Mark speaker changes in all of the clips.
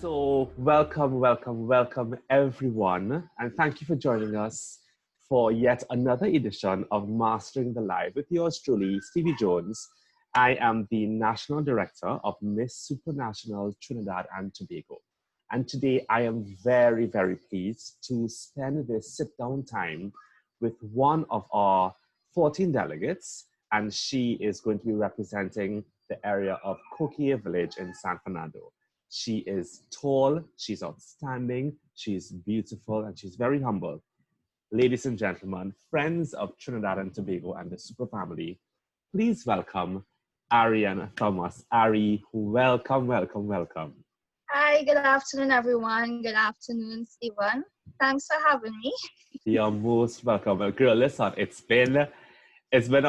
Speaker 1: So, welcome, everyone, and thank you for joining us for yet another edition of Mastering the Life with yours truly, Stevie Jones. I am the National Director of Miss Supranational Trinidad and Tobago. And today I am very pleased to spend this sit-down time with one of our 14 delegates, and she is going to be representing the area of Cocoyea Village in San Fernando. She is tall, she's outstanding, she's beautiful, and she's very humble. Ladies and gentlemen, friends of Trinidad and Tobago and the Super family, please welcome Ariana Thomas. Ari, welcome.
Speaker 2: Hi, good afternoon, everyone. Good afternoon, Stephen. Thanks for having me.
Speaker 1: You're most welcome. Well, girl, listen, it's been a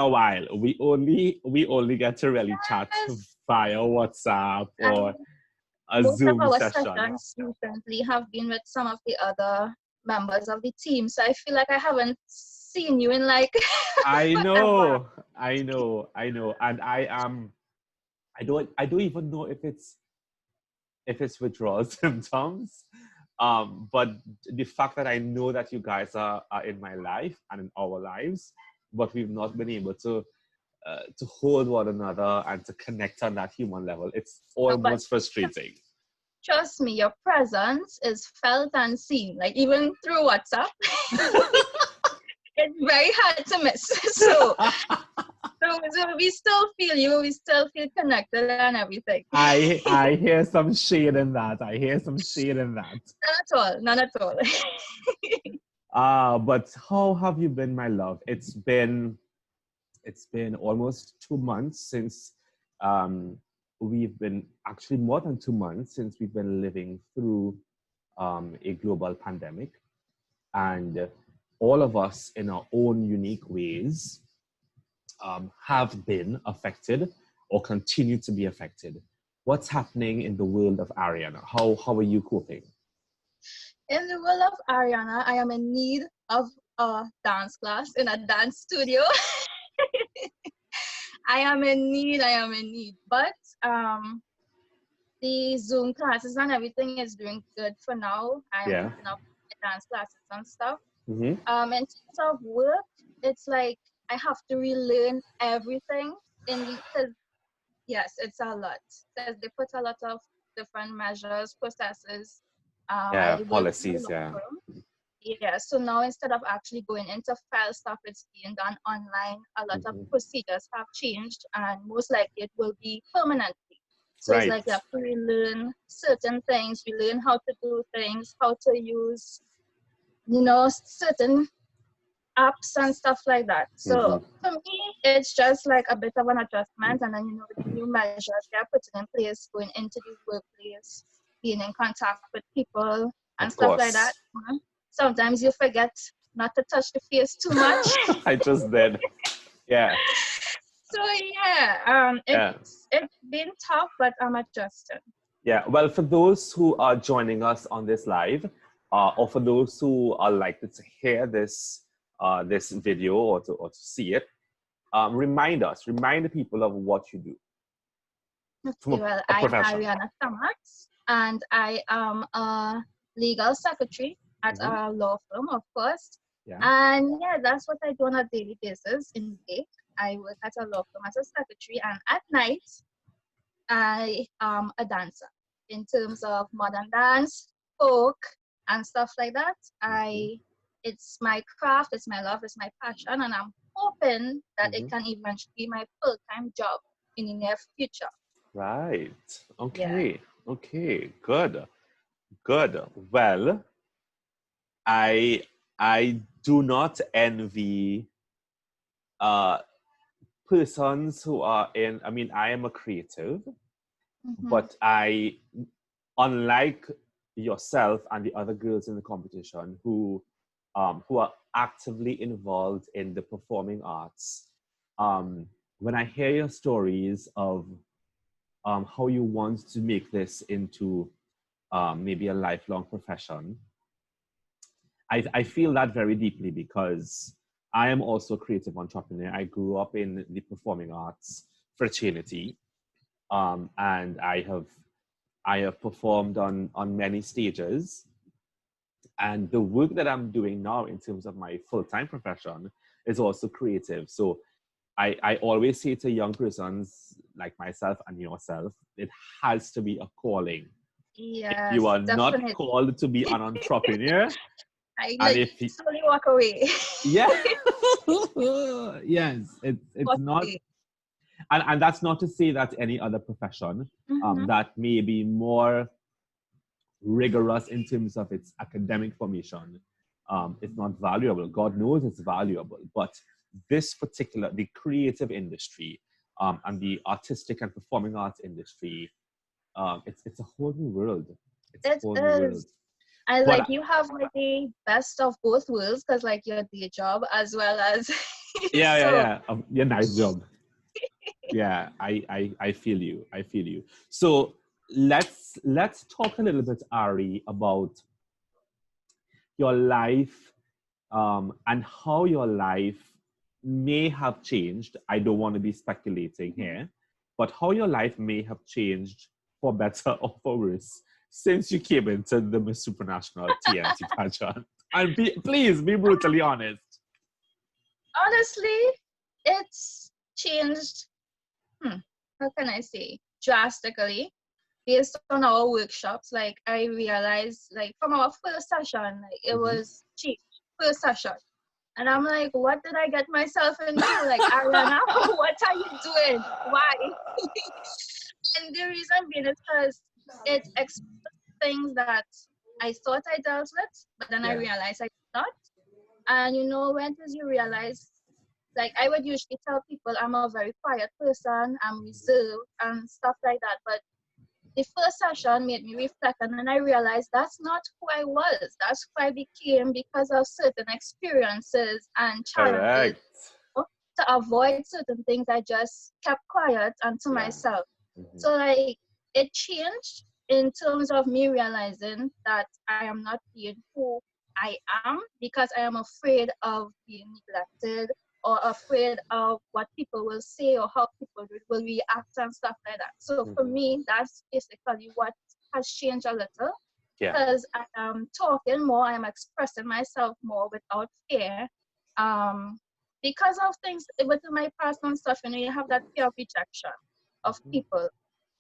Speaker 1: while. We only get to really chat via WhatsApp or a
Speaker 2: Most
Speaker 1: Zoom
Speaker 2: of our
Speaker 1: session.
Speaker 2: sessions recently have been with some of the other members of the team, so I feel like I haven't seen you in like
Speaker 1: I
Speaker 2: forever.
Speaker 1: know, and I don't even know if it's withdrawal symptoms. But the fact that I know that you guys are in my life and in our lives, but we've not been able to hold one another and to connect on that human level, it's
Speaker 2: No, but
Speaker 1: almost frustrating.
Speaker 2: trust me, your presence is felt and seen, like even through WhatsApp. It's very hard to miss. So we still feel you, we still feel connected and everything.
Speaker 1: I hear some shade in that.
Speaker 2: None at all.
Speaker 1: But how have you been, my love? It's been almost 2 months since we've been actually more than 2 months since we've been living through a global pandemic, and all of us in our own unique ways have been affected or continue to be affected. What's happening in the world of Ariana? How are you coping?
Speaker 2: In the world of Ariana, I am in need of a dance class in a dance studio. I am in need. But the Zoom classes and everything is doing good for now. I'm picking up the dance classes and stuff.
Speaker 1: Mm-hmm.
Speaker 2: In terms of work, it's like I have to relearn everything because yes, it's a lot. Because they put a lot of different measures, processes. I work in a
Speaker 1: Policies,
Speaker 2: law firm. Yeah, so now instead of actually going into file stuff, it's being done online. A lot of procedures have changed, and most likely it will be permanently. So it's like you have to relearn certain things, relearn how to do things, how to use, certain apps and stuff like that. So for me, it's just like a bit of an adjustment, and then with the new measures they're putting in place, going into the workplace, being in contact with people and stuff like that. Sometimes you forget not to touch the face too much.
Speaker 1: I just did. Yeah.
Speaker 2: So it's been tough, but I'm adjusting.
Speaker 1: Yeah. Well, for those who are joining us on this live, or for those who are likely to hear this video or to see it, remind the people of what you do.
Speaker 2: Okay, well, I'm Ariana Thomas, and I am a legal secretary at a law firm, of course. Yeah. And that's what I do on a daily basis. In the day, I work at a law firm as a secretary, and at night, I am a dancer. In terms of modern dance, folk, and stuff like that, it's my craft, it's my love, it's my passion, and I'm hoping that it can eventually be my full-time job in the near future.
Speaker 1: Right. Okay. Yeah. Okay. Good. Well, I do not envy persons who are in. I mean, I am a creative, but unlike yourself and the other girls in the competition who are actively involved in the performing arts, when I hear your stories of how you want to make this into maybe a lifelong profession, I feel that very deeply because I am also a creative entrepreneur. I grew up in the performing arts fraternity, and I have I have performed on many stages. And the work that I'm doing now in terms of my full-time profession is also creative. So I always say to young persons like myself and yourself, it has to be a calling.
Speaker 2: Yes,
Speaker 1: if you are
Speaker 2: definitely.
Speaker 1: not called to be an entrepreneur,
Speaker 2: I
Speaker 1: and if you
Speaker 2: slowly walk away.
Speaker 1: Yeah. Yes, it's not, and that's not to say that any other profession that may be more rigorous in terms of its academic formation, it's not valuable. God knows it's valuable, but this particular, the creative industry, and the artistic and performing arts industry, it's a whole new world. It's a whole new world.
Speaker 2: And like you have like the best of both worlds, because like your day job as well as
Speaker 1: yeah. Nice job. Yeah, I feel you. I feel you. So let's talk a little bit, Ari, about your life, and how your life may have changed. I don't want to be speculating here, but how your life may have changed for better or for worse since you came into the Miss Supranational TNT pageant. And please be brutally honest.
Speaker 2: Honestly, it's changed, how can I say, drastically based on our workshops. Like I realized, like from our first session, like it was cheap, first session. And I'm like, what did I get myself into? Like, Ariana, what are you doing? Why? And the reason being is because it exposed things that I thought I dealt with, but then I realized I did not. And you know, when does you realize, like I would usually tell people I'm a very quiet person, I'm reserved and stuff like that. But the first session made me reflect, and then I realized that's not who I was. That's who I became because of certain experiences and challenges. To avoid certain things, I just kept quiet and to myself. So like it changed in terms of me realizing that I am not being who I am because I am afraid of being neglected or afraid of what people will say or how people will react and stuff like that. So for me, that's basically what has changed a little. Because I am talking more, I am expressing myself more without fear. Because of things within my personal stuff, you know, you have that fear of rejection of people.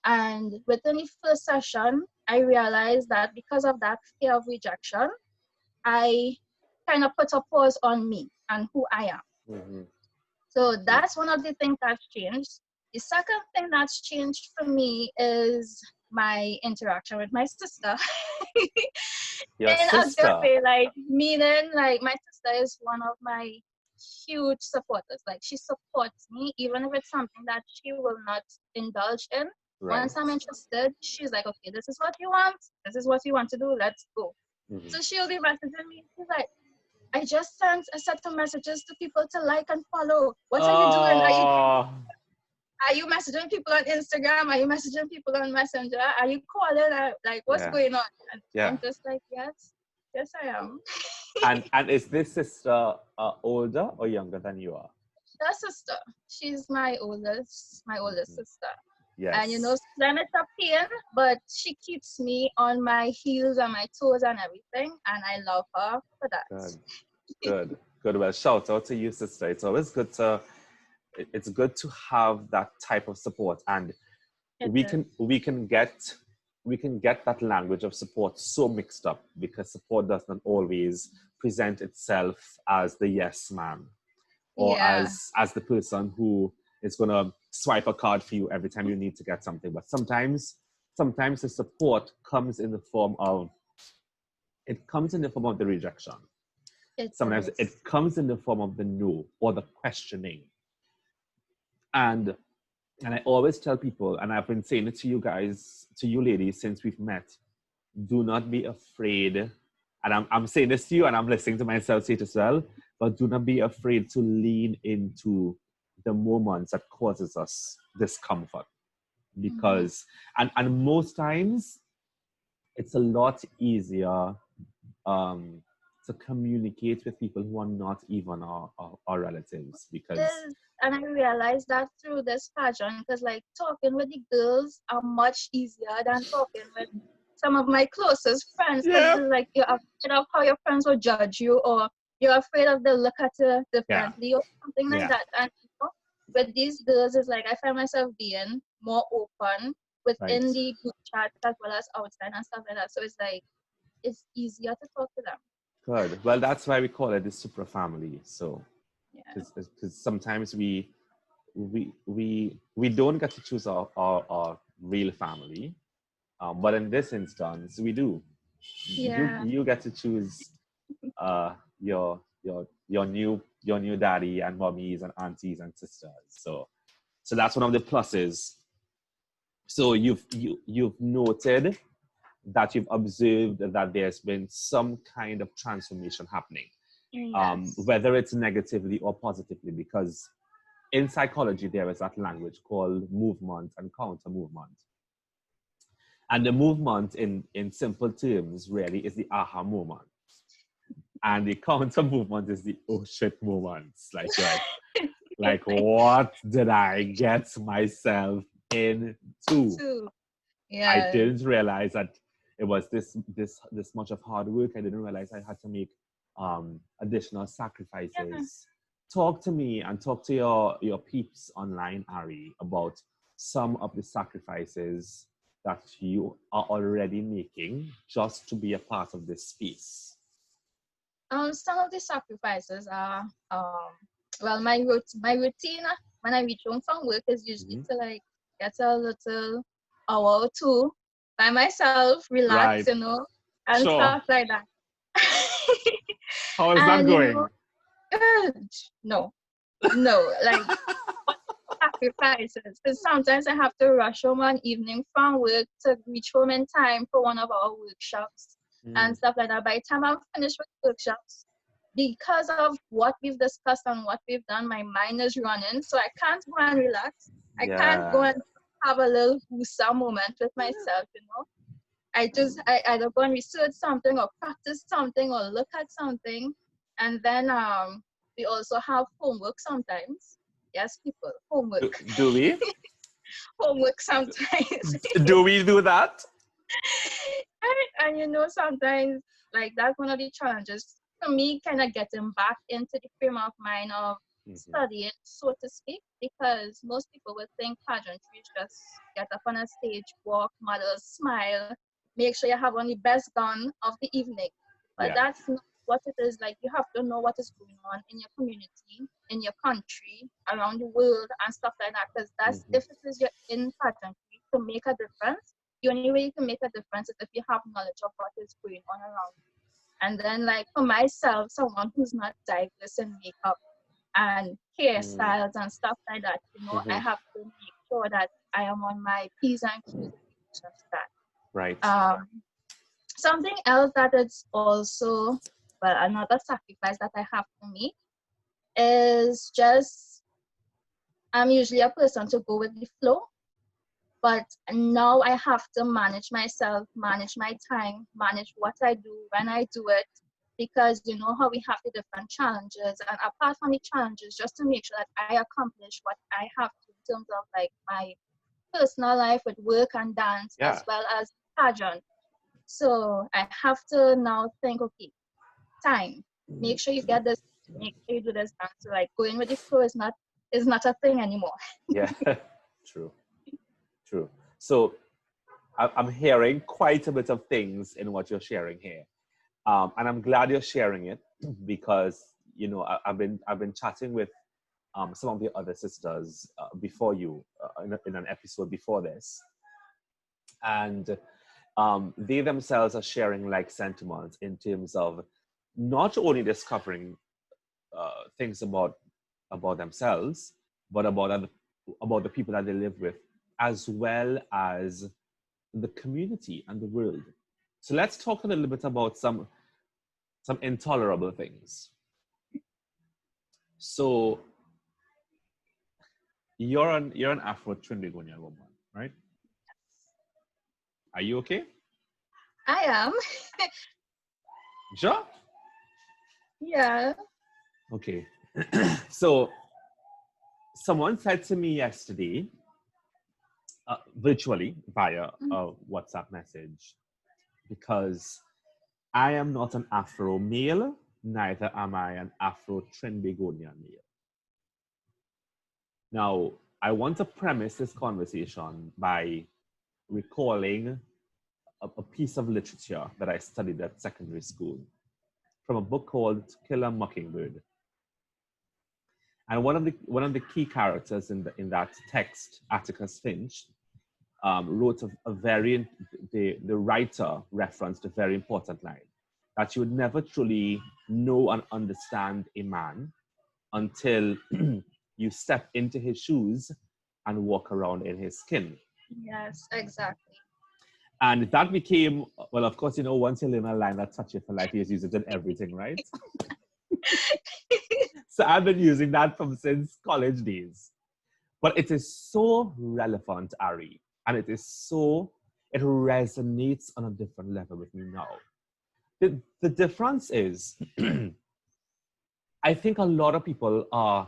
Speaker 2: And within the first session, I realized that because of that fear of rejection, I kind of put a pause on me and who I am. So that's one of the things that's changed. The second thing that's changed for me is my interaction with my sister.
Speaker 1: Your sister?
Speaker 2: A good way, like, meaning, like, my sister is one of my huge supporters. Like, she supports me, even if it's something that she will not indulge in. Once I'm interested, she's like, okay, this is what you want. This is what you want to do. Let's go. So she'll be messaging me. She's like, I just sent a set of messages to people to like and follow. What are you doing? Are you messaging people on Instagram? Are you messaging people on Messenger? Are you calling? Like, what's going on? And I'm just like, yes, I am.
Speaker 1: and is this sister older or younger than you are?
Speaker 2: That sister. She's my oldest sister.
Speaker 1: Yes.
Speaker 2: And you know, then it's a pain, but she keeps me on my heels and my toes and everything, and I love her for that.
Speaker 1: Good. Well, shout out to you, sister. It's always good to have that type of support, and we can get that language of support so mixed up because support does not always present itself as the yes man or as the person who is going to swipe a card for you every time you need to get something. But sometimes the support comes in the form of the rejection. Sometimes it comes in the form of the no or the questioning. And I always tell people, and I've been saying it to you guys, to you ladies, since we've met, do not be afraid. And I'm saying this to you, and I'm listening to myself say it as well, but do not be afraid to lean into the moments that causes us discomfort. Because, and most times, it's a lot easier to communicate with people who are not even our relatives, because
Speaker 2: and I realized that through this pageant, because like talking with the girls are much easier than talking with some of my closest friends, because like you're afraid of how your friends will judge you, or you're afraid of they'll look at you differently or something like that. And with these girls, it's like I find myself being more open within the group chat as well as outside and stuff like that. So it's like it's easier to talk to them.
Speaker 1: Good. Well, that's why we call it the Supra family. So, because sometimes we don't get to choose our real family, but in this instance, we do. You get to choose your new daddy and mummies and aunties and sisters. So that's one of the pluses. So you've noted that you've observed that there's been some kind of transformation happening, whether it's negatively or positively, because in psychology there is that language called movement and counter movement. And the movement in simple terms really is the aha moment. And the counter movement is the oh shit moments. Like what did I get myself into? I didn't realize that it was this much of hard work. I didn't realize I had to make additional sacrifices. Talk to me and talk to your peeps online, Ari, about some of the sacrifices that you are already making just to be a part of this space.
Speaker 2: Some of the sacrifices are well, my routine when I reach home from work is usually to like get a little hour or two by myself, relax, and stuff like that.
Speaker 1: How is that going?
Speaker 2: No, like sacrifices. Because sometimes I have to rush home one evening from work to reach home in time for one of our workshops and stuff like that. By the time I'm finished with workshops, because of what we've discussed and what we've done, my mind is running, so I can't go and relax. I can't go and have a little woosa moment with myself, I either go and research something or practice something or look at something. And then we also have homework sometimes. Yes, people, homework.
Speaker 1: Do we?
Speaker 2: Homework sometimes.
Speaker 1: Do we do that?
Speaker 2: And sometimes, like, that's one of the challenges for me, kind of getting back into the frame of mind of studying, so to speak, because most people would think pageantry is just get up on a stage, walk, model, smile, make sure you have on the best gown of the evening. But that's not what it is. Like, you have to know what is going on in your community, in your country, around the world, and stuff like that. Because that's if it is you're in pageantry to make a difference. The only way you can make a difference is if you have knowledge of what is going on around you. And then, like, for myself, someone who's not diverse in makeup and hairstyles and stuff like that, I have to make sure that I am on my P's and Q's in relation to that.
Speaker 1: Right.
Speaker 2: Something else that is also, well, another sacrifice that I have to make is just, I'm usually a person to go with the flow, but now I have to manage myself, manage my time, manage what I do, when I do it, because you know how we have the different challenges, and apart from the challenges, just to make sure that I accomplish what I have to in terms of like my personal life with work and dance, as well as pageant. So I have to now think, okay, time. Make sure you get this, make sure you do this dance. So like going with the flow is not a thing anymore.
Speaker 1: True. So I'm hearing quite a bit of things in what you're sharing here. And I'm glad you're sharing it because, I've been chatting with some of the other sisters before you in an episode before this. And they themselves are sharing like sentiments in terms of not only discovering things about themselves, but about the people that they live with, as well as the community and the world. So let's talk a little bit about some intolerable things. So you're an Afro-Trinidadian woman, right? Are you okay?
Speaker 2: I am.
Speaker 1: Sure.
Speaker 2: Yeah.
Speaker 1: Okay. So someone said to me yesterday, virtually via a WhatsApp message, because I am not an Afro male, neither am I an Afro Trinbagonian male. Now, I want to premise this conversation by recalling a piece of literature that I studied at secondary school from a book called To Kill a Mockingbird. And one of the key characters in that text, Atticus Finch, wrote the writer referenced a very important line, that you would never truly know and understand a man until you step into his shoes and walk around in his skin.
Speaker 2: Yes, exactly.
Speaker 1: And that became, well, of course, once you learn a line that touches you for life, you use it in everything, right? So I've been using that since college days. But it is so relevant, Ari, and it resonates on a different level with me now. The difference is, I think a lot of people are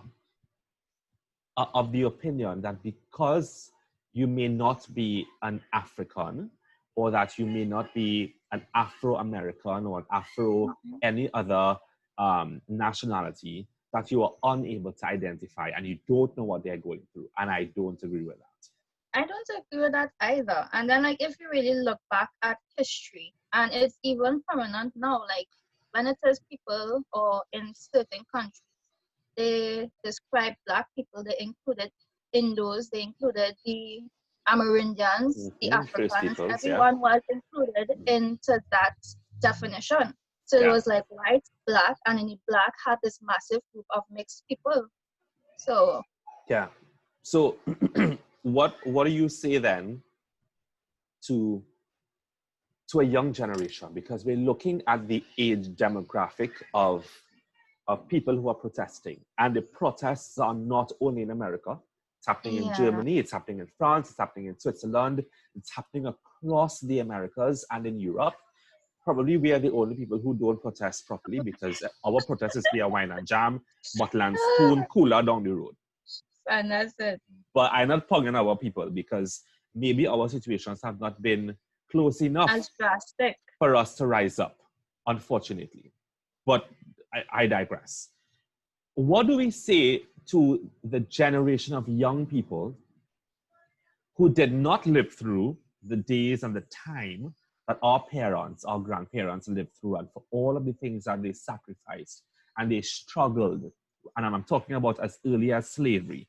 Speaker 1: of the opinion that because you may not be an African, or that you may not be an Afro-American or an Afro any other nationality, that you are unable to identify and you don't know what they're going through. And I don't agree with that.
Speaker 2: I don't agree with that either. And then, like, if you really look back at history, and it's even prominent now, like when it says people or in certain countries, they describe Black people, they included Indos, they included the Amerindians, the Africans, everyone was included into that definition. So it was like white, Black, and then Black had this massive group of mixed people. So
Speaker 1: yeah. So what do you say then to a young generation? Because we're looking at the age demographic of people who are protesting. And the protests are not only in America. It's happening in Germany, it's happening in France, it's happening in Switzerland, it's happening across the Americas and in Europe. Probably we are the only people who don't protest properly, because our protest is via wine and jam, bottle and spoon, cooler down the road.
Speaker 2: And that's it.
Speaker 1: But I'm not pogging our people, because maybe our situations have not been close enough
Speaker 2: as drastic
Speaker 1: for us to rise up, unfortunately. But I digress. What do we say to the generation of young people who did not live through the days and the time that our parents, our grandparents lived through, and for all of the things that they sacrificed and they struggled, and I'm talking about as early as slavery,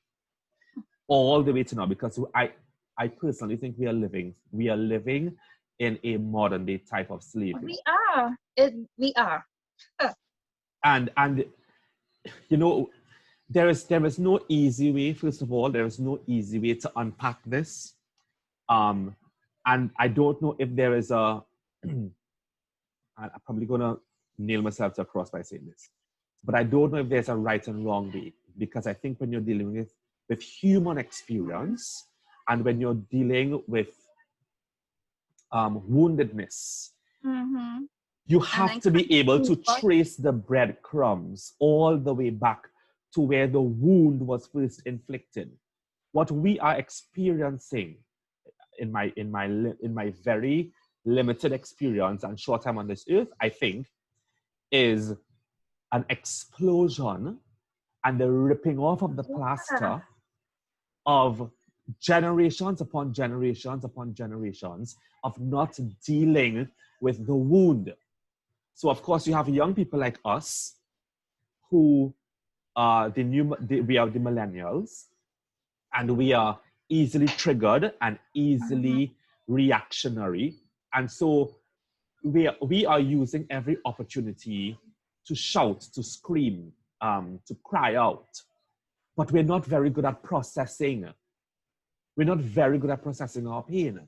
Speaker 1: all the way to now? Because I personally think we are living in a modern day type of slavery.
Speaker 2: We are.
Speaker 1: And there is no easy way. First of all, there is no easy way to unpack this. And I don't know if there is I'm probably gonna nail myself to a cross by saying this, but I don't know if there's a right and wrong way, because I think when you're dealing with human experience, and when you're dealing with woundedness, you have to be able to trace the breadcrumbs all the way back to where the wound was first inflicted. What we are experiencing, in my very limited experience and short time on this earth, I think, is an explosion and the ripping off of the plaster of generations upon generations upon generations of not dealing with the wound. So of course you have young people like us who are we are the millennials, and we are easily triggered and easily reactionary. And so we are using every opportunity to shout, to scream, to cry out. But we're not very good at processing. We're not very good at processing our pain.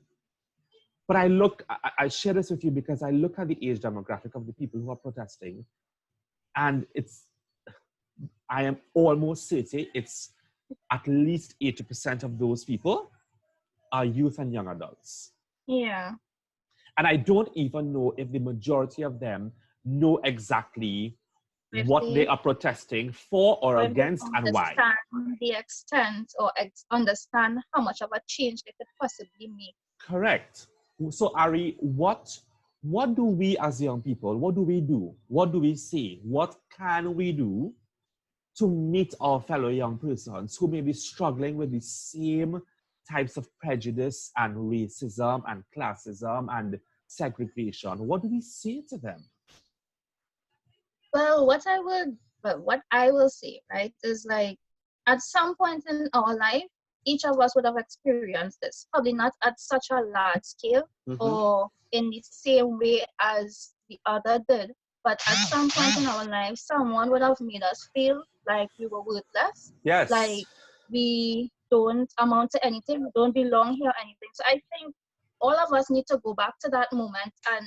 Speaker 1: But I share this with you because I look at the age demographic of the people who are protesting, and I am almost certain it's at least 80% of those people are youth and young adults.
Speaker 2: Yeah.
Speaker 1: And I don't even know if the majority of them know exactly what they are protesting for or against and why.
Speaker 2: Understand the extent or understand how much of a change they could possibly make.
Speaker 1: Correct. So Ari, what do we as young people, what do we do? What do we say? What can we do to meet our fellow young persons who may be struggling with the same types of prejudice and racism and classism and segregation? What do we say to them?
Speaker 2: Well, what I will say, right, is like at some point in our life, each of us would have experienced this. Probably not at such a large scale or in the same way as the other did, but at some point in our life, someone would have made us feel like we were worthless.
Speaker 1: Yes.
Speaker 2: Like we don't amount to anything, we don't belong here or anything. So I think all of us need to go back to that moment and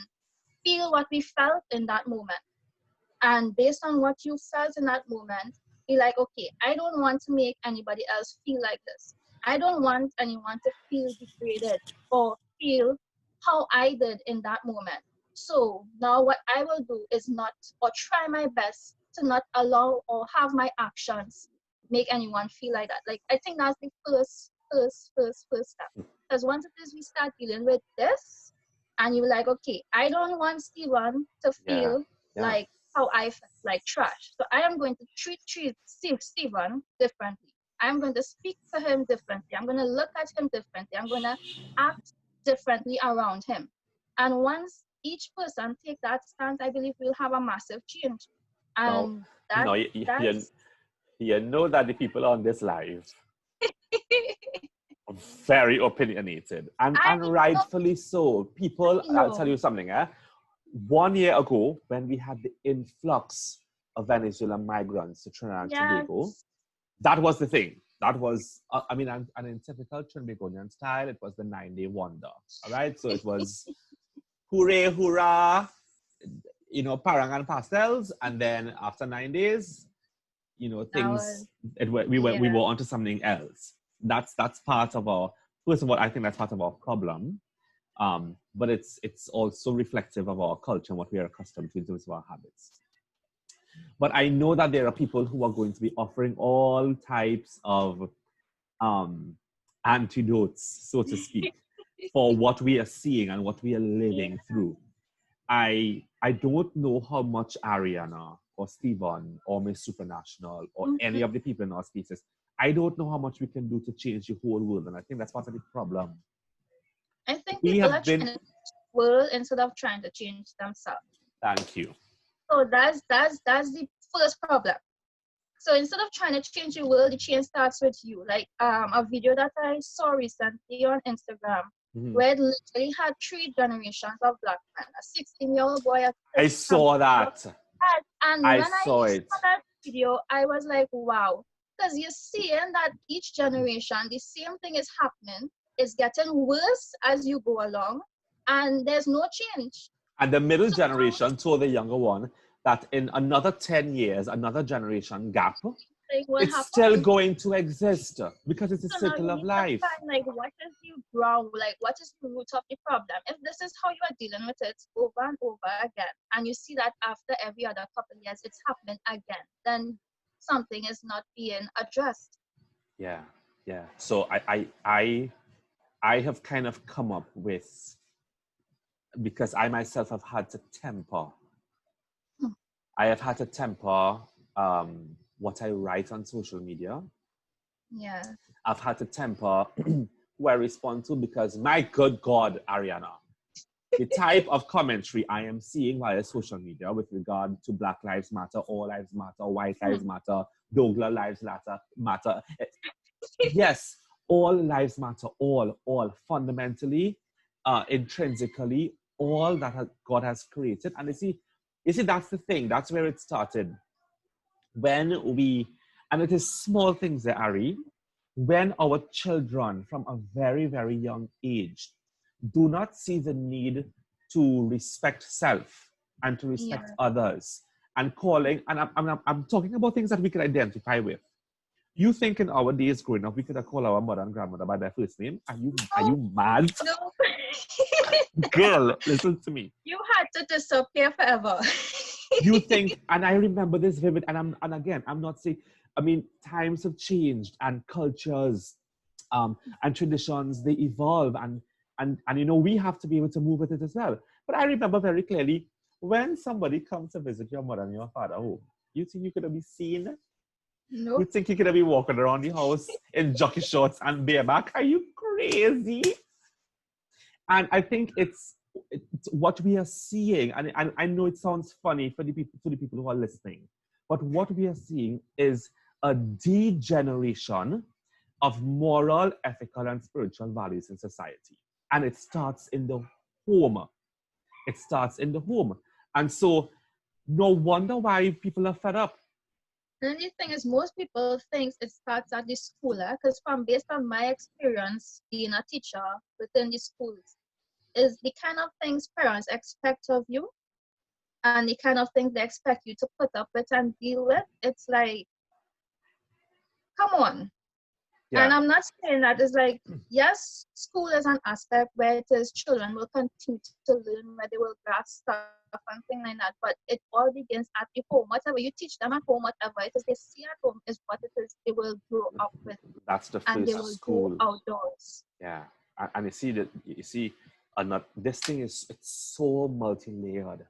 Speaker 2: feel what we felt in that moment. And based on what you felt in that moment, be like, okay, I don't want to make anybody else feel like this. I don't want anyone to feel degraded or feel how I did in that moment. So now what I will do is not, or try my best to not allow or have my actions make anyone feel like that. Like, I think that's the first step. Because once it is we start dealing with this, and you're like, okay, I don't want Steven to feel like how I felt, like trash. So I am going to treat Steven differently. I'm going to speak to him differently. I'm going to look at him differently. I'm going to act differently around him. And once each person take that stance, I believe we'll have a massive change. And
Speaker 1: you know that the people on this live are very opinionated and rightfully so. People, I'll tell you something, 1 year ago, when we had the influx of Venezuelan migrants to Trinidad and Tobago, that was the thing. That was, and in typical Trinbagonian style, it was the 9-day wonder. All right, so it was hooray, hurrah, parang and pastels, and then after 9 days, things we were onto something else. That's part of our. First of all, I think that's part of our problem. But it's also reflective of our culture and what we are accustomed to in terms of our habits. But I know that there are people who are going to be offering all types of antidotes, so to speak, for what we are seeing and what we are living through. I don't know how much Ariana or Steven or Miss Supranational or any of the people in our spaces, I don't know how much we can do to change the whole world. And I think that's part of the problem.
Speaker 2: I think people are trying to change the world instead of trying to change themselves.
Speaker 1: Thank you.
Speaker 2: So that's the first problem. So instead of trying to change the world, the change starts with you. Like a video that I saw recently on Instagram, where it literally had 3 generations of black men. A 16-year-old boy.
Speaker 1: I saw that.
Speaker 2: And when I saw that video, I was like, wow. Because you're seeing that each generation, the same thing is happening. It's getting worse as you go along, and there's no change.
Speaker 1: And the middle generation told the younger one that in another 10 years, another generation gap, it's still going to exist because it's a circle of life.
Speaker 2: Like, what is the ground? Like, what is the root of the problem? If this is how you are dealing with it over and over again, and you see that after every other couple of years, it's happening again, then something is not being addressed.
Speaker 1: Yeah. So I have kind of come up with, because I myself have had to temper. I have had to temper what I write on social media.
Speaker 2: Yeah.
Speaker 1: I've had to temper who I respond to, because my good God, Ariana, the type of commentary I am seeing via social media with regard to Black Lives Matter, All Lives Matter, White Lives Matter, Douglas Lives Matter. Yes, all lives matter, all fundamentally, intrinsically, all that God has created. And you see, that's the thing. That's where it started. And it is small things there, Ari, when our children from a very, very young age do not see the need to respect self and to respect others, and calling, and I'm talking about things that we can identify with. You think in our days growing up, we could have called our mother and grandmother by their first name? Are you mad?
Speaker 2: No.
Speaker 1: Girl, listen to me.
Speaker 2: You had to disappear forever.
Speaker 1: You think, and I remember this vivid, and again, I'm not saying, I mean, times have changed and cultures and traditions, they evolve, and you know, we have to be able to move with it as well. But I remember very clearly when somebody comes to visit your mother and your father home, you think you're gonna be seen?
Speaker 2: Nope.
Speaker 1: You think you're gonna be walking around the house in jockey shorts and bareback? Are you crazy? And I think it's what we are seeing, and I know it sounds funny for the people, to the people who are listening, but what we are seeing is a degeneration of moral, ethical, and spiritual values in society. And it starts in the home. It starts in the home. And so no wonder why people are fed up.
Speaker 2: And the thing is, most people think it starts at the school, because based on my experience being a teacher within the schools, is the kind of things parents expect of you and the kind of things they expect you to put up with and deal with. It's like, come on. Yeah. And I'm not saying that it's like, yes, school is an aspect where it is children will continue to learn, where they will grasp stuff and things like that, but it all begins at the home. Whatever you teach them at home, whatever it is they see at home is what it is they will grow up with.
Speaker 1: That's the first
Speaker 2: and they will
Speaker 1: school.
Speaker 2: Go outdoors.
Speaker 1: Yeah, and you see, this thing is, it's so multi-layered.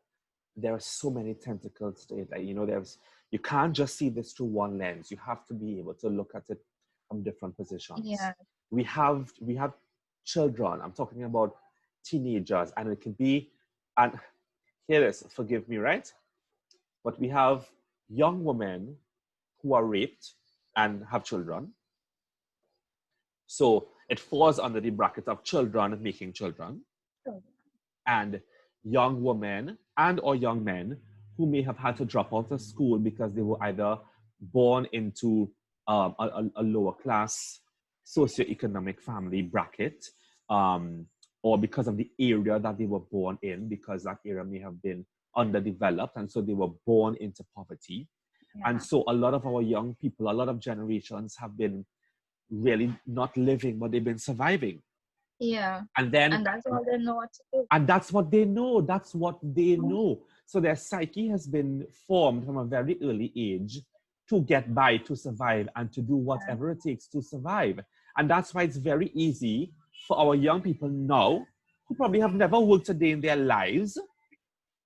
Speaker 1: There are so many tentacles to it. Like, you know, you can't just see this through one lens. You have to be able to look at it from different positions.
Speaker 2: Yeah.
Speaker 1: We have children. I'm talking about teenagers, and it can be, and here it is, forgive me, right? But we have young women who are raped and have children. So it falls under the bracket of children making children. And young women and or young men who may have had to drop out of school because they were either born into a lower class socioeconomic family bracket, or because of the area that they were born in, because that area may have been underdeveloped, and so they were born into poverty. Yeah. And so a lot of our young people, a lot of generations have been really not living, but they've been surviving.
Speaker 2: Yeah.
Speaker 1: And
Speaker 2: that's all they know what to do.
Speaker 1: And that's what they know. That's what they know. So their psyche has been formed from a very early age to get by, to survive, and to do whatever it takes to survive. And that's why it's very easy for our young people now, who probably have never worked a day in their lives,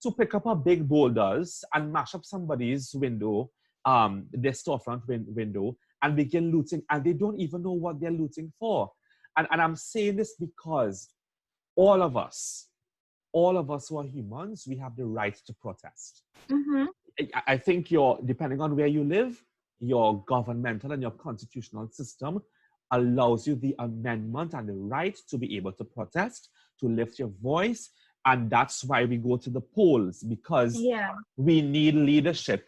Speaker 1: to pick up a big boulders and mash up somebody's window, their storefront window, and begin looting. And they don't even know what they're looting for. And I'm saying this because all of us who are humans, we have the right to protest.
Speaker 2: Mm-hmm.
Speaker 1: I think depending on where you live, your governmental and your constitutional system allows you the amendment and the right to be able to protest, to lift your voice. And that's why we go to the polls, because we need leadership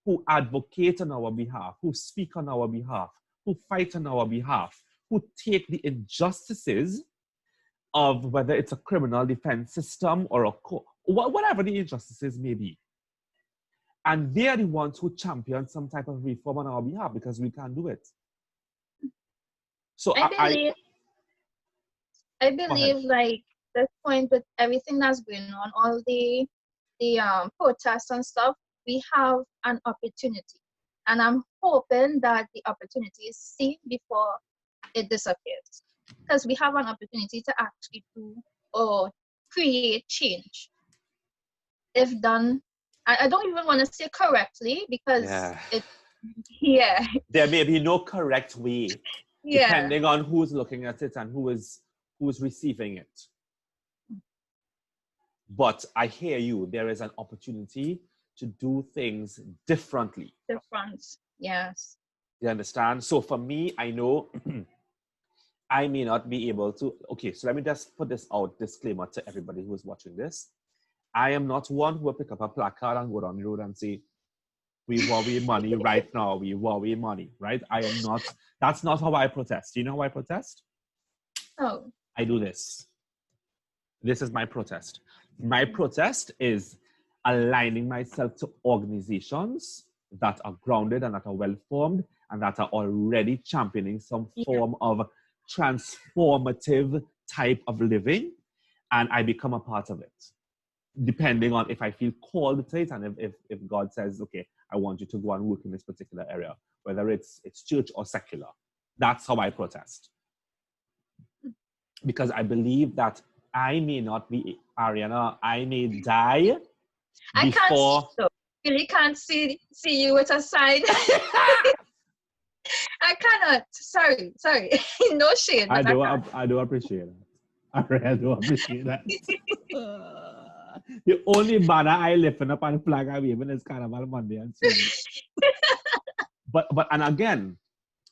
Speaker 1: who advocate on our behalf, who speak on our behalf, who fight on our behalf, who take the injustices of whether it's a criminal defense system or whatever the injustices may be. And they're the ones who champion some type of reform on our behalf, because we can't do it. So
Speaker 2: I believe like this point with everything that's going on, all the protests and stuff, we have an opportunity. And I'm hoping that the opportunity is seen before it disappears. Because we have an opportunity to actually do or create change. If done, I don't even want to say correctly, because
Speaker 1: there may be no correct way, depending on who's looking at it and who's receiving it. But I hear you, there is an opportunity to do things differently.
Speaker 2: Yes.
Speaker 1: You understand? So for me, I know I may not be able to. Okay, so let me just put this out, disclaimer to everybody who is watching this. I am not one who will pick up a placard and go down the road and say, we want money right now, we want money, right? I am not, that's not how I protest. Do you know how I protest?
Speaker 2: Oh.
Speaker 1: I do this. This is my protest. My protest is aligning myself to organizations that are grounded and that are well-formed and that are already championing some form of transformative type of living, and I become a part of it. depending on if I feel called to it, and if God says, okay, I want you to go and work in this particular area, whether it's church or secular. That's how I protest. Because I believe that I may not be Ariana, I may die
Speaker 2: I
Speaker 1: before...
Speaker 2: can't see, though. Really can't see you with a sign. I cannot. Sorry. No shame.
Speaker 1: I do appreciate that. I really do appreciate that. The only banner I lifting up and flag I waving is Carnival Monday and Tuesday. but and again,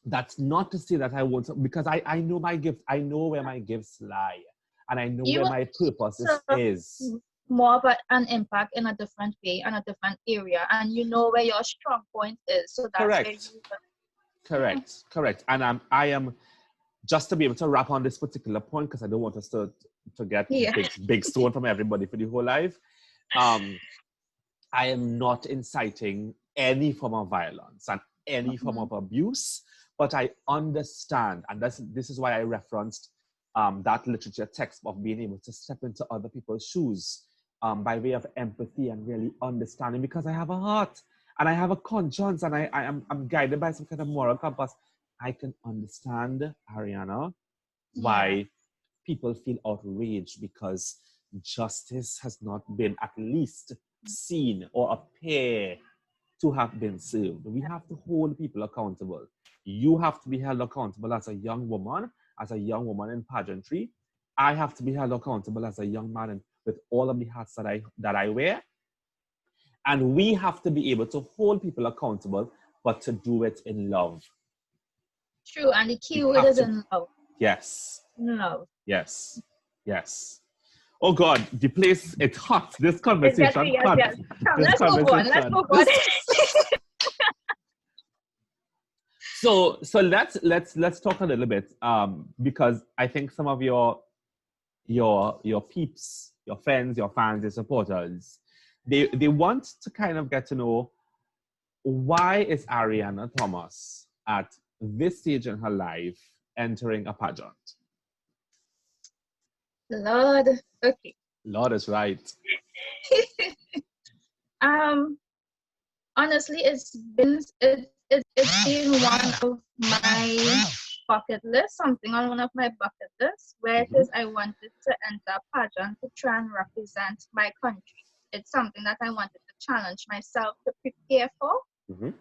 Speaker 1: that's not to say that I won't, because I know my gifts. I know where my gifts lie, and I know where my purpose is.
Speaker 2: More of an impact in a different way, in a different area, and you know where your strong point is. So that's
Speaker 1: Correct. And I am just to be able to wrap on this particular point, because I don't want us to get big stone from everybody for the whole life. I am not inciting any form of violence and any form of abuse, but I understand, and this is why I referenced that literature text of being able to step into other people's shoes by way of empathy and really understanding, because I have a heart and I have a conscience and I'm guided by some kind of moral compass. I can understand, Ariana, why people feel outraged because justice has not been at least seen or appear to have been served. We have to hold people accountable. You have to be held accountable as a young woman in pageantry. I have to be held accountable as a young man with all of the hats that I wear. And we have to be able to hold people accountable, but to do it in love.
Speaker 2: True, and the key word is in love.
Speaker 1: Yes.
Speaker 2: Love.
Speaker 1: Yes. Oh God, the place, it's hot. This conversation.
Speaker 2: Yes. Let's move on.
Speaker 1: So let's talk a little bit, because I think some of your peeps, your friends, your fans, your supporters, they want to kind of get to know, why is Ariana Thomas at this stage in her life entering a pageant?
Speaker 2: Lord, okay.
Speaker 1: Lord is right.
Speaker 2: Honestly, it's been one of my bucket list, something on one of my bucket lists, where it is I wanted to enter a pageant to try and represent my country. It's something that I wanted to challenge myself to prepare for,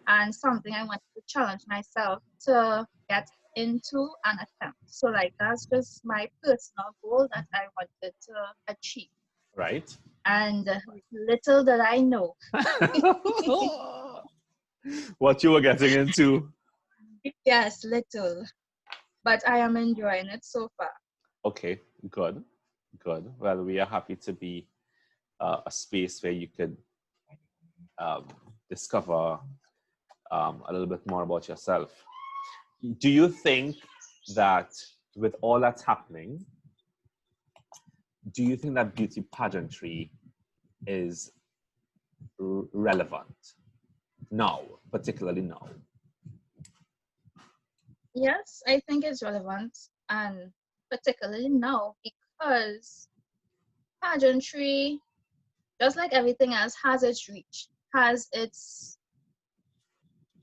Speaker 2: and something I wanted to challenge myself to get into and attempt. So that's just my personal goal that I wanted to achieve.
Speaker 1: Right.
Speaker 2: And little did I know
Speaker 1: what you were getting into.
Speaker 2: Yes, little. But I am enjoying it so far.
Speaker 1: Okay, good. Well, we are happy to be a space where you could discover a little bit more about yourself. Do you think that with all that's happening, do you think that beauty pageantry is relevant now, particularly now?
Speaker 2: Yes, I think it's relevant, and particularly now, because pageantry, just like everything else, has its reach, has its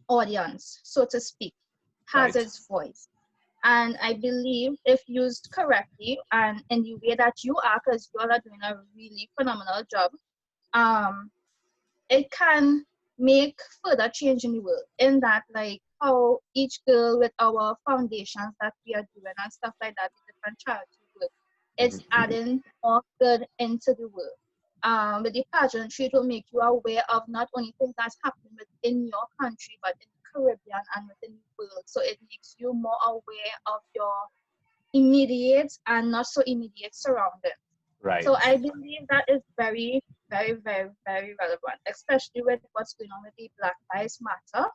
Speaker 2: audience, so to speak, has its voice. And I believe if used correctly and in the way that you are, because you all are doing a really phenomenal job, it can make further change in the world, in that how each girl with our foundations that we are doing and stuff like that, the different charity work, it's adding more good into the world. With the pageantry, it will make you aware of not only things that's happening within your country, but in the Caribbean and within the world. So it makes you more aware of your immediate and not so immediate surroundings.
Speaker 1: Right.
Speaker 2: So I believe that is very, very, very, very relevant, especially with what's going on with the Black Lives Matter,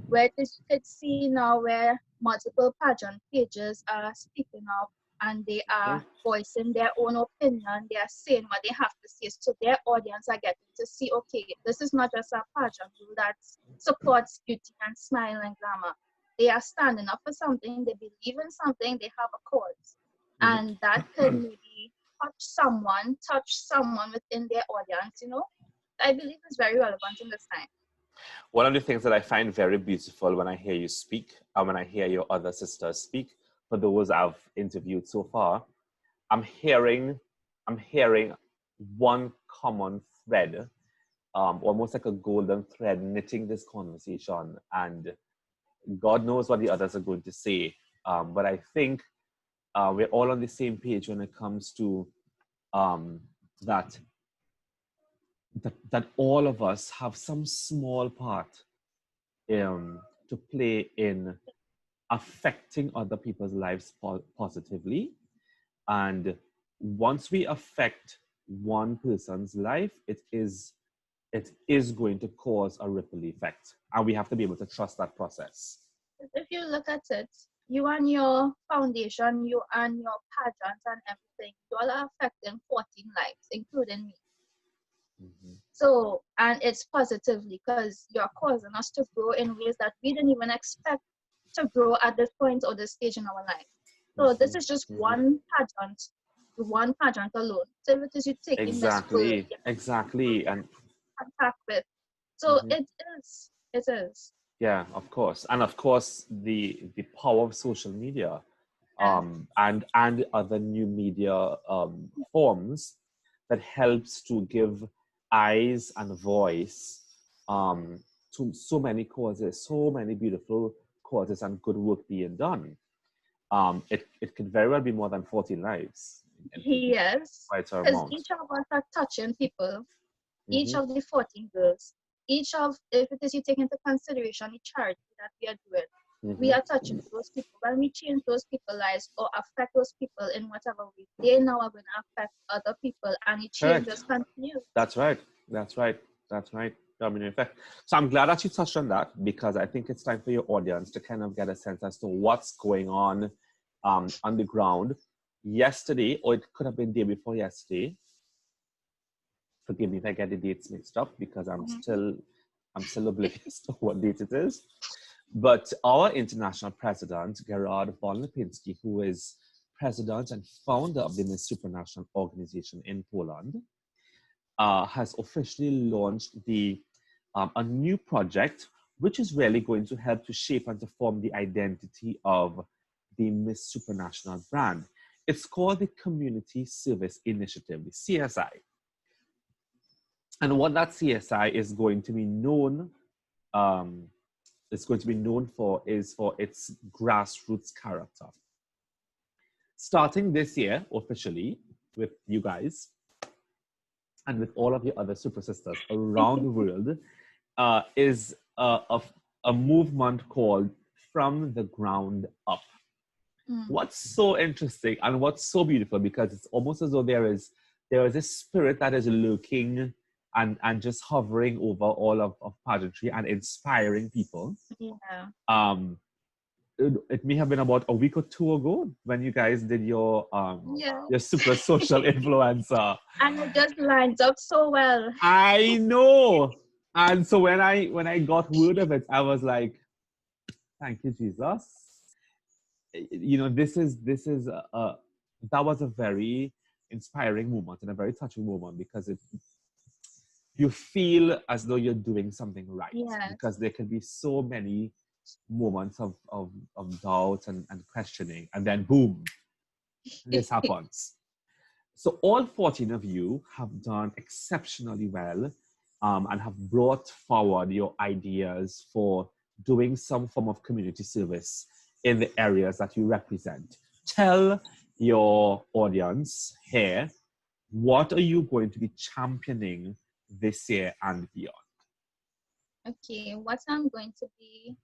Speaker 2: where you could see now where multiple pageant pages are speaking up and they are voicing their own opinion. They are saying what they have to say, so their audience are getting to see, okay, this is not just a pageant that supports beauty and smile and glamour. They are standing up for something, they believe in something, they have a cause, and that could maybe touch someone within their audience, you know, I believe is very relevant in this time.
Speaker 1: One of the things that I find very beautiful when I hear you speak and when I hear your other sisters speak, for those I've interviewed so far, I'm hearing one common thread, almost like a golden thread knitting this conversation, and God knows what the others are going to say. But I think we're all on the same page when it comes to that all of us have some small part to play in affecting other people's lives positively. And once we affect one person's life, it is going to cause a ripple effect. And we have to be able to trust that process.
Speaker 2: If you look at it, you and your foundation, you and your pageant and everything, you all are affecting 14 lives, including me. Mm-hmm. So, and it's positively because you're causing us to grow in ways that we didn't even expect to grow at this point or this stage in our life. So mm-hmm. This is just one pageant alone. So if it is you taking
Speaker 1: exactly and
Speaker 2: contact with. So it is.
Speaker 1: Yeah, of course. And of course the power of social media and other new media forms that helps to give eyes and voice to so many causes, so many beautiful causes and good work being done. It could very well be more than 14 lives.
Speaker 2: Yes, because each of us are touching people, each of the 14 girls, each of, if it is you take into consideration the charity that we are doing, we are touching those people. When we change those people's lives or affect those people in whatever way, they now are going to affect other people, and the change just continues.
Speaker 1: That's right. In fact, so I'm glad that you touched on that, because I think it's time for your audience to kind of get a sense as to what's going on the ground. Yesterday, or it could have been the day before yesterday. Forgive me if I get the dates mixed up, because I'm still oblivious to what date it is. But our international president, Gerard von Lipinski, who is president and founder of the Miss Supranational organization in Poland, has officially launched a new project, which is really going to help to shape and to form the identity of the Miss Supranational brand. It's called the Community Service Initiative, the CSI. And what that CSI is going to be known for is for its grassroots character. Starting this year, officially, with you guys, and with all of your other super sisters around the world, is a movement called From the Ground Up. What's so interesting and what's so beautiful, because it's almost as though there is a spirit that is lurking and just hovering over all of pageantry and inspiring people.
Speaker 2: Yeah.
Speaker 1: It may have been about a week or two ago when you guys did your super social influencer.
Speaker 2: And it just lines up so well.
Speaker 1: I know. And so when I got word of it, I was like, thank you, Jesus. You know, that was a very inspiring moment and a very touching moment, because you feel as though you're doing something right.
Speaker 2: Yes.
Speaker 1: Because there can be so many moments of doubt and questioning, and then boom, this happens. So all 14 of you have done exceptionally well and have brought forward your ideas for doing some form of community service in the areas that you represent. Tell your audience here, what are you going to be championing this year and beyond?
Speaker 2: Okay, what I'm going to be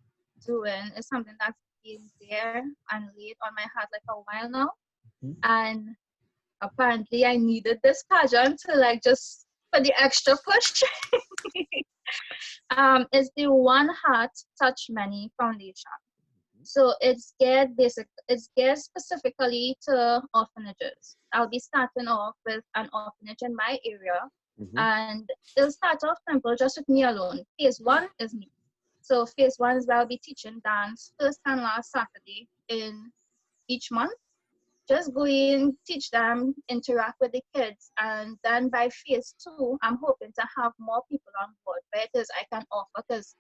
Speaker 2: doing is something that's been there and laid on my heart like a while now. And apparently I needed this pageant to just for the extra push. It's the One Heart Touch Many Foundation. So it's geared specifically to orphanages. I'll be starting off with an orphanage in my area, and it'll start off simple, just with me alone. Phase 1 is me. So phase 1 is where I'll be teaching dance first and last Saturday in each month. just go in, teach them, interact with the kids. And then by phase 2, I'm hoping to have more people on board where it is I can offer, because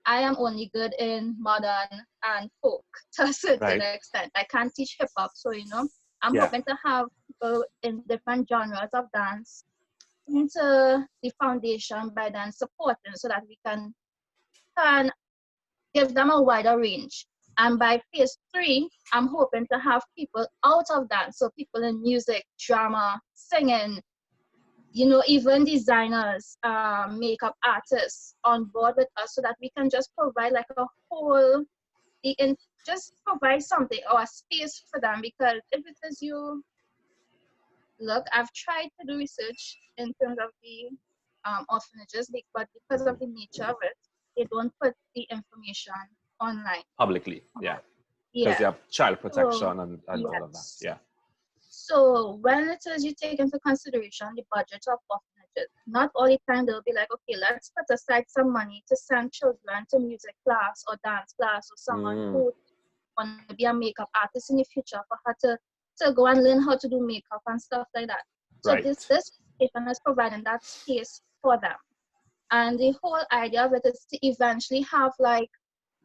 Speaker 2: I am only good in modern and folk to a certain extent. I can't teach hip hop. So, I'm hoping to have people in different genres of dance into the foundation by then supporting, so that we can give them a wider range. And by phase 3, I'm hoping to have people out of dance. So people in music, drama, singing, even designers, makeup artists on board with us, so that we can just provide like a whole, just provide something or a space for them. Because if it is look, I've tried to do research in terms of the orphanages, but because of the nature of it, they don't put the information online.
Speaker 1: Publicly, yeah. Because you have child protection and all of that, yeah.
Speaker 2: So when it is you take into consideration the budget of orphanages, not all the time they'll be like, okay, let's put aside some money to send children to music class or dance class, or someone who wants to be a makeup artist in the future, for her to go and learn how to do makeup and stuff like that. So this station is providing that space for them. And the whole idea of it is to eventually have like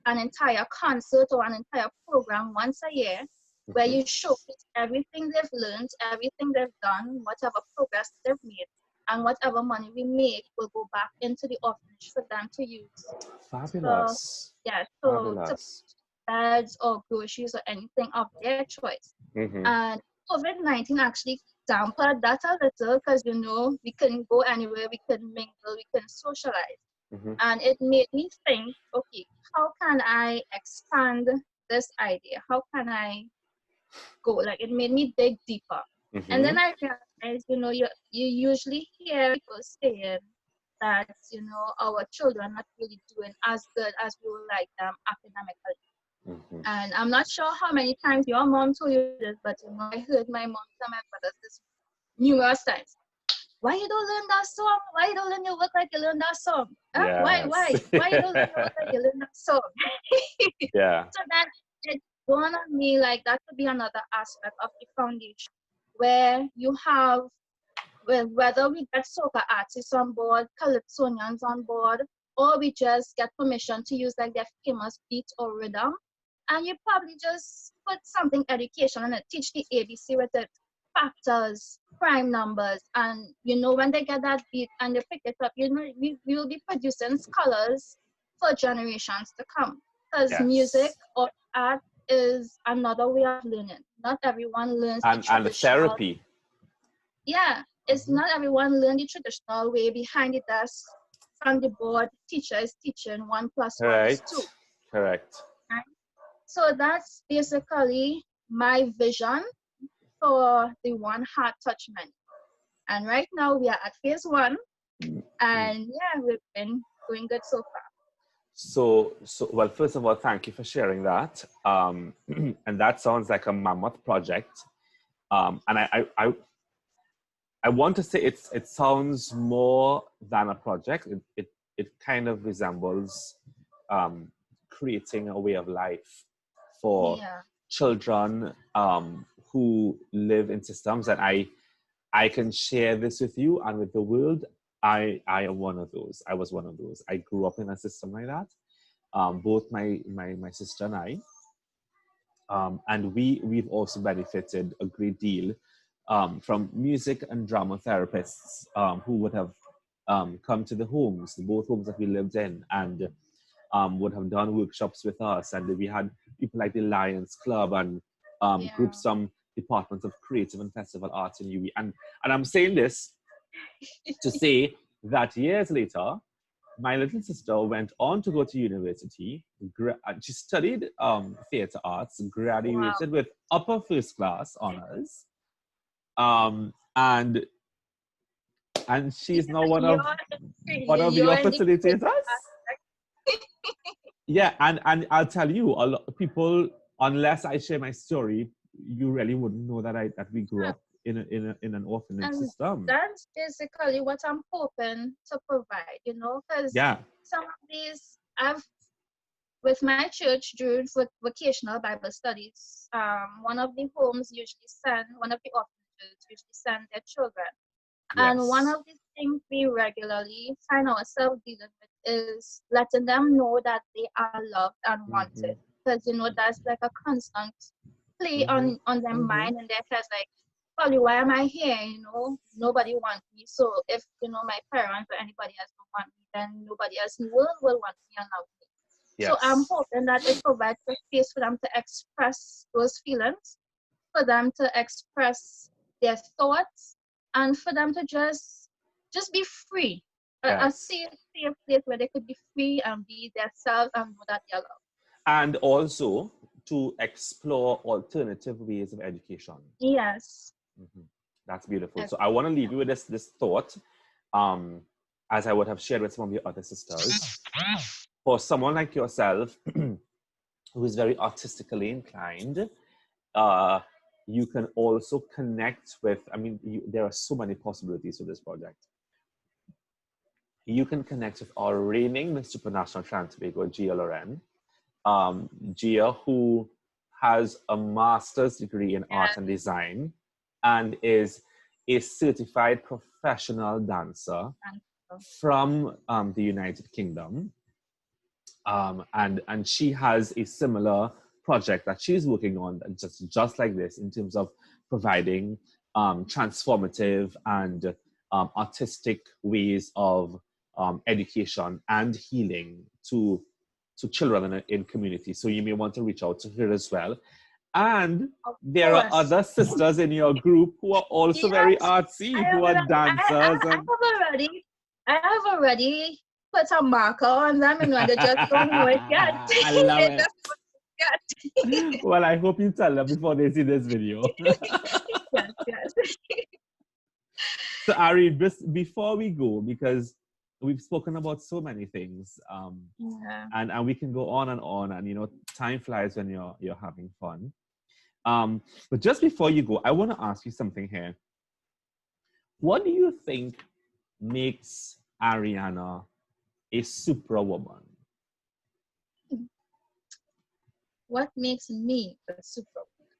Speaker 2: an entire concert or an entire program once a year, where you showcase everything they've learned, everything they've done, whatever progress they've made, and whatever money we make will go back into the orphanage for them to use.
Speaker 1: Fabulous.
Speaker 2: So to beds or groceries or anything of their choice. And COVID-19 actually dampened that a little, because we couldn't go anywhere, we couldn't mingle, we couldn't socialize. And it made me think, okay, how can I expand this idea? How can I go? Like, it made me dig deeper. And then I realized, you usually hear people saying that, our children are not really doing as good as we would like them academically. And I'm not sure how many times your mom told you this, but I heard my mom tell my brothers this numerous times. Why you don't learn that song? Why you don't learn your work like you learn that song? Huh? Why you don't learn your work like you learn that song? So then it dawned on me, like, that could be another aspect of the foundation, where you have, whether we get soca artists on board, calypsonians on board, or we just get permission to use like their famous beat or rhythm, and you probably just put something educational in it, teach the ABC with it, factors, prime numbers, and when they get that beat and they pick it up, we will be producing scholars for generations to come. Because music or art is another way of learning. Not everyone learns the traditional. And the
Speaker 1: therapy.
Speaker 2: Yeah, it's not everyone learns the traditional way behind the desk, from the board. Teacher is teaching 1 + 1 is 2.
Speaker 1: Correct.
Speaker 2: Right? So that's basically my vision for the One Heart Touch menu. And right now we are at phase 1, and we've been doing good so far.
Speaker 1: So well, first of all, thank you for sharing that. And that sounds like a mammoth project. And I want to say it sounds more than a project. It kind of resembles creating a way of life for children who live in systems. And I can share this with you and with the world. I am one of those. I was one of those. I grew up in a system like that. Both my sister and I. And we've also benefited a great deal from music and drama therapists who would have come to both homes that we lived in, and would have done workshops with us. And we had people like the Lions Club and groups from departments of creative and festival arts in UWI. And I'm saying this to say that years later, my little sister went on to go to university. She studied theatre arts, graduated with upper first class honors, and she's now one of your facilitators. And I'll tell you, a lot of people, unless I share my story, you really wouldn't know that we grew up in an orphanage system.
Speaker 2: That's basically what I'm hoping to provide, because some of these, with my church during vocational Bible studies, one of the homes usually send, one of the orphanages usually send their children. And one of the things we regularly find ourselves dealing with is letting them know that they are loved and wanted. Because, you know, that's like a constant play on their mind and their heads, like, Polly, why am I here? You know, nobody wants me. So if, you know, my parents or anybody else don't want me, then nobody else in the world will want me and love me. Yes. So I'm hoping that it provides a space for them to express those feelings, for them to express their thoughts, and for them to just be free. A safe place where they could be free and be themselves and know that they're loved.
Speaker 1: And also to explore alternative ways of education.
Speaker 2: Yes.
Speaker 1: That's beautiful. Yes. So I want to leave you with this thought, as I would have shared with some of your other sisters. For someone like yourself, who is very artistically inclined, you can also connect with, I mean, there are so many possibilities for this project. You can connect with our reigning Miss Supranational Tran Tobago, Gia Loren. Gia, who has a master's degree in art and design and is a certified professional dancer from the United Kingdom. And she has a similar project that she's working on just like this, in terms of providing transformative and artistic ways of education and healing to children in community. So you may want to reach out to her as well. And there are other sisters in your group who are also very artsy, who are dancers.
Speaker 2: I have already put a marker on them, and when they just don't know it yet.
Speaker 1: I love it. Well, I hope you tell them before they see this video.
Speaker 2: Yes.
Speaker 1: So Ari, before we go, because we've spoken about so many things, and we can go on, and you know, time flies when you're having fun. But just before you go, I want to ask you something here. What do you think makes Ariana a Supra woman?
Speaker 2: What makes me a Supra woman?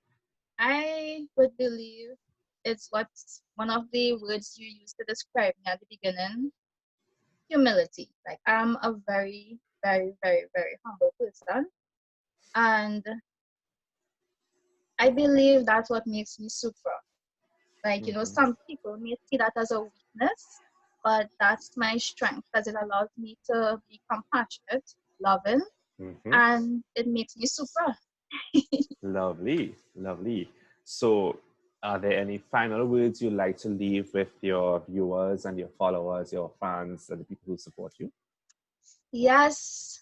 Speaker 2: I would believe it's what's one of the words you used to describe me at the beginning. Humility. Like, I'm a very, very, very, very humble person. And I believe that's what makes me Supra. Like, you know, some people may see that as a weakness, but that's my strength, because it allows me to be compassionate, loving, and it makes me Supra.
Speaker 1: Lovely, lovely. So are there any final words you'd like to leave with your viewers and your followers, your fans, and the people who support you?
Speaker 2: Yes.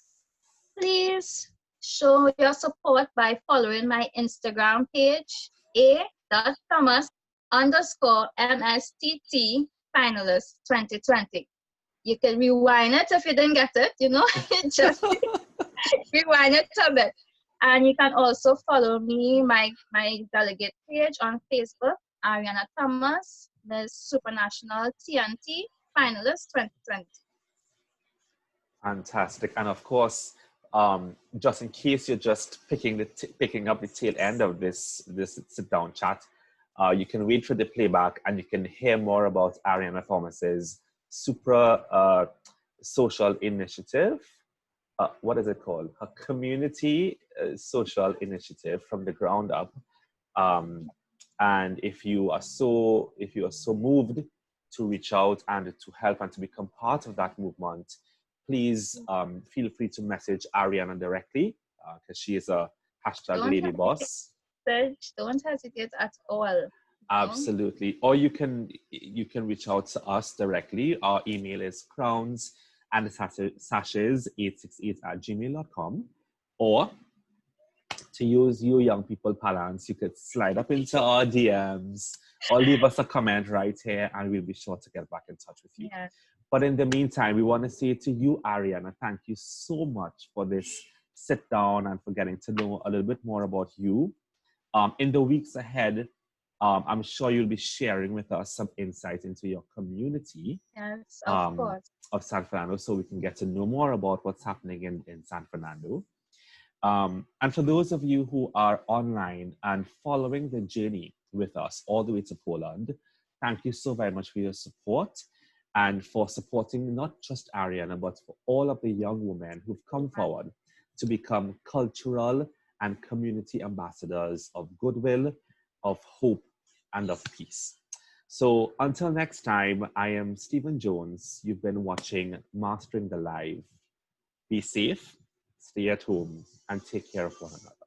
Speaker 2: Please show your support by following my Instagram page, a.thomas_MSTT Finalist 2020. You can rewind it if you didn't get it, you know, just rewind it a bit. And you can also follow me, my delegate page on Facebook, Ariana Thomas, Miss Supranational TNT Finalist 2020.
Speaker 1: Fantastic. And of course, just in case you're just picking up the tail end of this sit-down chat, you can read through the playback and you can hear more about Ariana Thomas's Supra social initiative. What is it called? A community social initiative from the ground up. And if you are so moved to reach out and to help and to become part of that movement, please feel free to message Ariana directly, because she is a #lady boss.
Speaker 2: Don't hesitate at all.
Speaker 1: Absolutely. Or you can reach out to us directly. Our email is crownsandSashes868@gmail.com. Or to use you young people parlance, you could slide up into our DMs or leave us a comment right here, and we'll be sure to get back in touch with you.
Speaker 2: Yeah.
Speaker 1: But in the meantime, we want to say to you, Ariana, thank you so much for this sit down and for getting to know a little bit more about you. In the weeks ahead, I'm sure you'll be sharing with us some insight into your community.
Speaker 2: Yes, of course.
Speaker 1: Of San Fernando, so we can get to know more about what's happening in San Fernando. And for those of you who are online and following the journey with us all the way to Poland, thank you so very much for your support and for supporting not just Ariana, but for all of the young women who've come forward to become cultural and community ambassadors of goodwill, of hope, and of peace. So until next time, I am Stephen Jones. You've been watching Mastering the Live. Be safe, stay at home, and take care of one another.